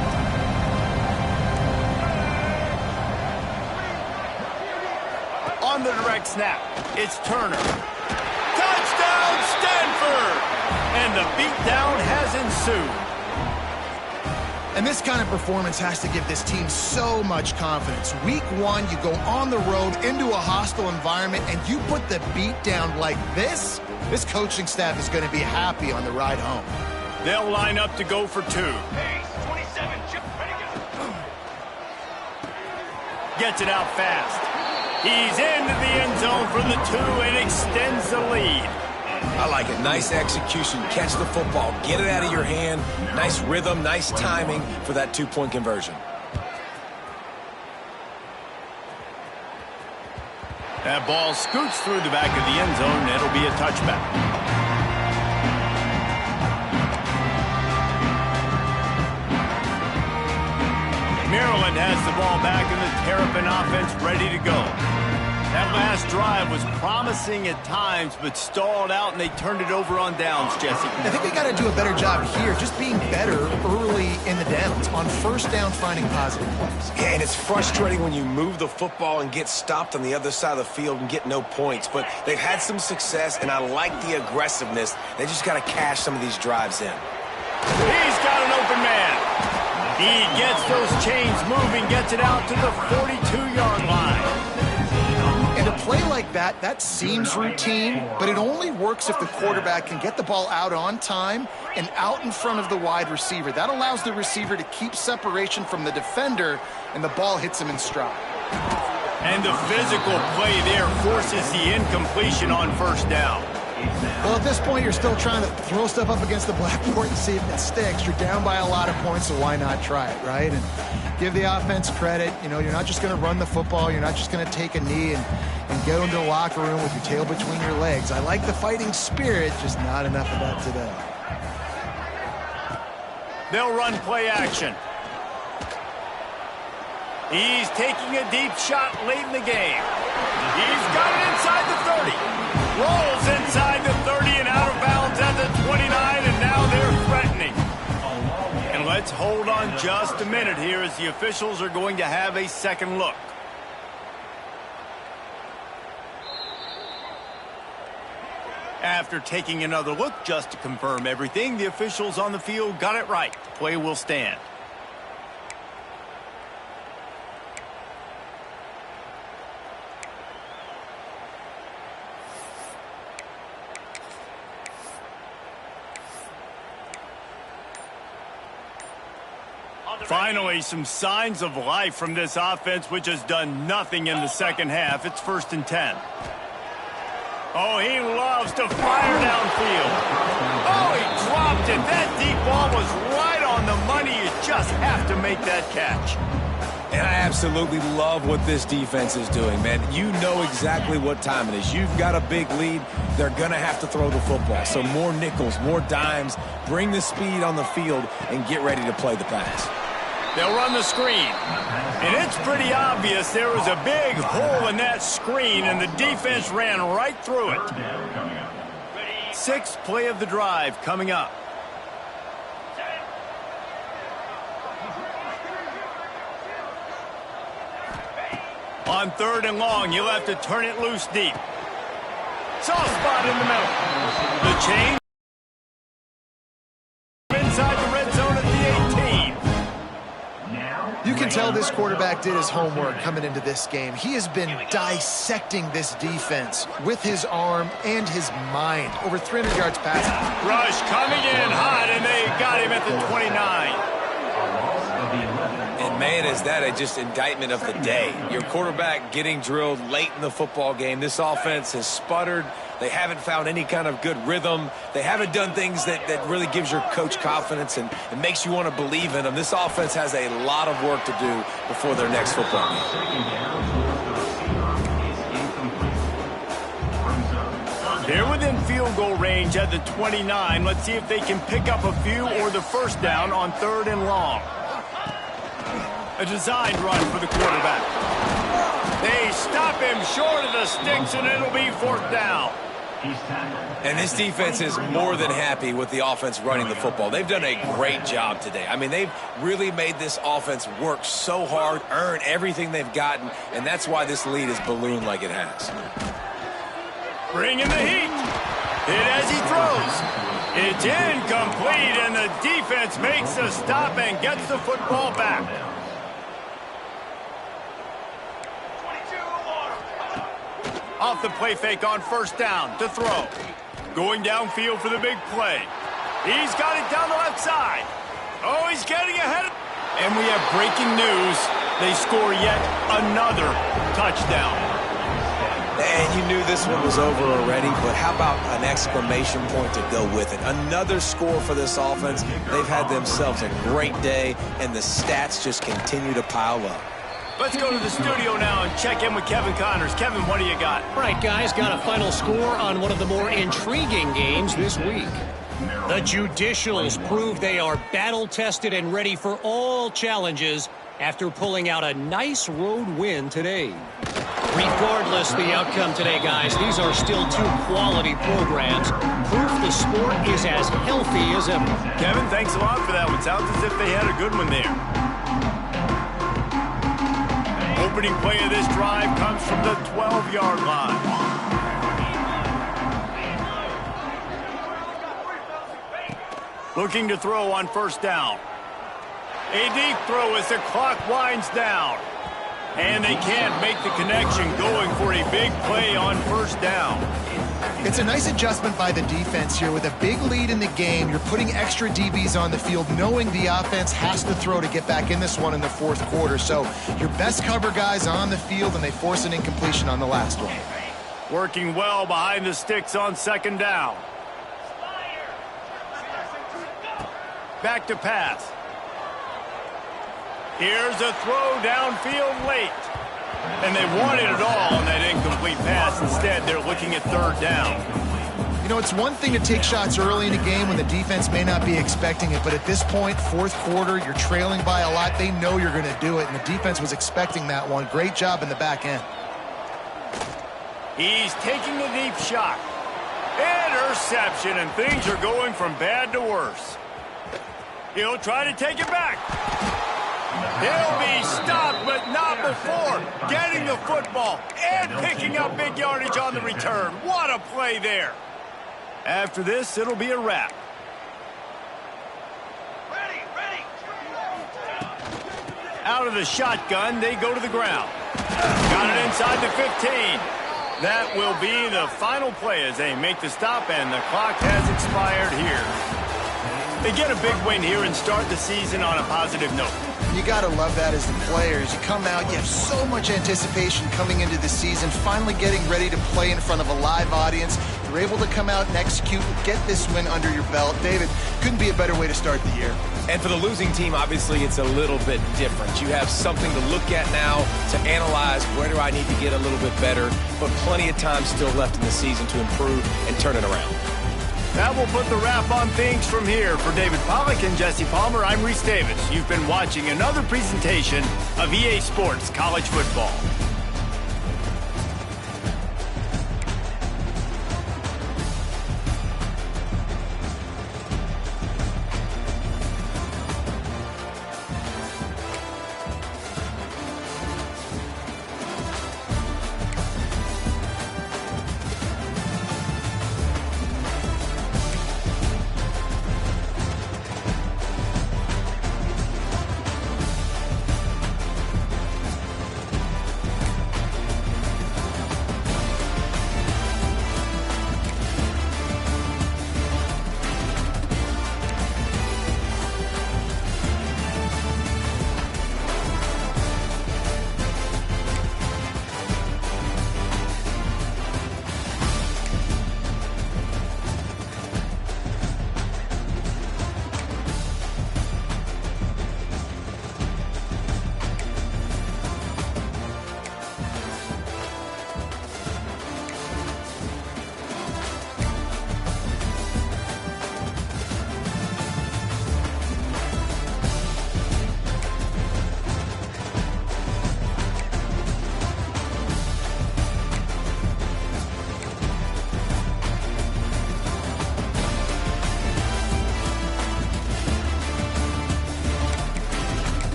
On the direct snap, it's Turner. Touchdown, Stanford! And the beatdown has ensued. And this kind of performance has to give this team so much confidence. Week one, you go on the road into a hostile environment, and you put the beat down like this, this coaching staff is going to be happy on the ride home. They'll line up to go for two. Gets it out fast. He's into the end zone for the 2 and extends the lead. I like it. Nice execution. Catch the football. Get it out of your hand. Nice rhythm, nice timing for that 2-point conversion. That ball scoots through the back of the end zone, and it'll be a touchback. Maryland has the ball back in the Terrapin offense ready to go. That last drive was promising at times, but stalled out, and they turned it over on downs, Jesse. I think they got to do a better job here, just being better early in the downs, on first down finding positive plays. Yeah, and it's frustrating when you move the football and get stopped on the other side of the field and get no points, but they've had some success, and I like the aggressiveness. They just got to cash some of these drives in. He's got an open man. He gets those chains moving, gets it out to the 42-yard line. And a play like that, that seems routine, but it only works if the quarterback can get the ball out on time and out in front of the wide receiver. That allows the receiver to keep separation from the defender, and the ball hits him in stride. And the physical play there forces the incompletion on first down. Well, at this point, you're still trying to throw stuff up against the blackboard and see if it sticks. You're down by a lot of points, so why not try it, right? And give the offense credit. You know, you're not just going to run the football. You're not just going to take a knee and go into the locker room with your tail between your legs. I like the fighting spirit, just not enough of that today. They'll run play action. He's taking a deep shot late in the game. He's got it inside the 30. Rolls inside the 30 and out of bounds at the 29, and now they're threatening. And let's hold on just a minute here as the officials are going to have a second look. After taking another look just to confirm everything, the officials on the field got it right. The play will stand. Finally, some signs of life from this offense, which has done nothing in the second half. It's 1st and 10. Oh, he loves to fire downfield. Oh, he dropped it. That deep ball was right on the money. You just have to make that catch. And I absolutely love what this defense is doing, man. You know exactly what time it is. You've got a big lead. They're going to have to throw the football. So more nickels, more dimes. Bring the speed on the field and get ready to play the pass. They'll run the screen. And it's pretty obvious there was a big hole in that screen, and the defense ran right through it. 6th play of the drive coming up. On 3rd and long, you'll have to turn it loose deep. Soft spot in the middle. The chain inside the red zone at the 18. You can tell this quarterback did his homework coming into this game. He has been dissecting this defense with his arm and his mind. Over 300 yards passing. Rush coming in hot, and they got him at the 29. And, man, is that a just indictment of the day. Your quarterback getting drilled late in the football game. This offense has sputtered. They haven't found any kind of good rhythm. They haven't done things that really gives your coach confidence and it makes you want to believe in them. This offense has a lot of work to do before their next football game. They're within field goal range at the 29. Let's see if they can pick up a few or the first down on 3rd and long. A designed run for the quarterback. They stop him short of the sticks, and it'll be 4th down. And this defense is more than happy with the offense running the football. They've done a great job today. I mean, they've really made this offense work so hard, earn everything they've gotten, and that's why this lead is ballooned like it has. Bringing the heat. Hit as he throws. It's incomplete, and the defense makes the stop and gets the football back. Off the play fake on 1st down to throw. Going downfield for the big play. He's got it down the left side. Oh, he's getting ahead. And we have breaking news. They score yet another touchdown. And you knew this one was over already, but how about an exclamation point to go with it? Another score for this offense. They've had themselves a great day, and the stats just continue to pile up. Let's go to the studio now and check in with Kevin Connors. Kevin, what do you got? All right, guys, got a final score on one of the more intriguing games this week. The Judicials prove they are battle-tested and ready for all challenges after pulling out a nice road win today. Regardless the outcome today, guys, these are still two quality programs. Proof the sport is as healthy as ever. Kevin, thanks a lot for that one. Sounds as if they had a good one there. Opening play of this drive comes from the 12-yard line. Looking to throw on first down. A deep throw as the clock winds down. And they can't make the connection, going for a big play on first down. It's a nice adjustment by the defense here. With a big lead in the game, you're putting extra DBs on the field, knowing the offense has to throw to get back in this one in the fourth quarter. So your best cover guys on the field, and they force an incompletion on the last one. Working well behind the sticks on second down. Back to pass. Here's a throw downfield late. And they wanted it all on that incomplete pass. Instead, they're looking at third down. You know, it's one thing to take shots early in the game when the defense may not be expecting it, but at this point, fourth quarter, you're trailing by a lot. They know you're going to do it, and the defense was expecting that one. Great job in the back end. He's taking the deep shot. Interception, and things are going from bad to worse. He'll try to take it back. He'll be stopped, but not before getting the football and picking up big yardage on the return. What a play there. After this, it'll be a wrap. Ready. Out of the shotgun, they go to the ground. Got it inside the 15. That will be the final play as they make the stop, and the clock has expired here. They get a big win here and start the season on a positive note. You got to love that as the players. You come out, you have so much anticipation coming into the season, finally getting ready to play in front of a live audience. You're able to come out and execute, get this win under your belt. David, couldn't be a better way to start the year. And for the losing team, obviously, it's a little bit different. You have something to look at now to analyze where do I need to get a little bit better, but plenty of time still left in the season to improve and turn it around. That will put the wrap on things from here. For David Pollack and Jesse Palmer, I'm Reese Davis. You've been watching another presentation of EA Sports College Football.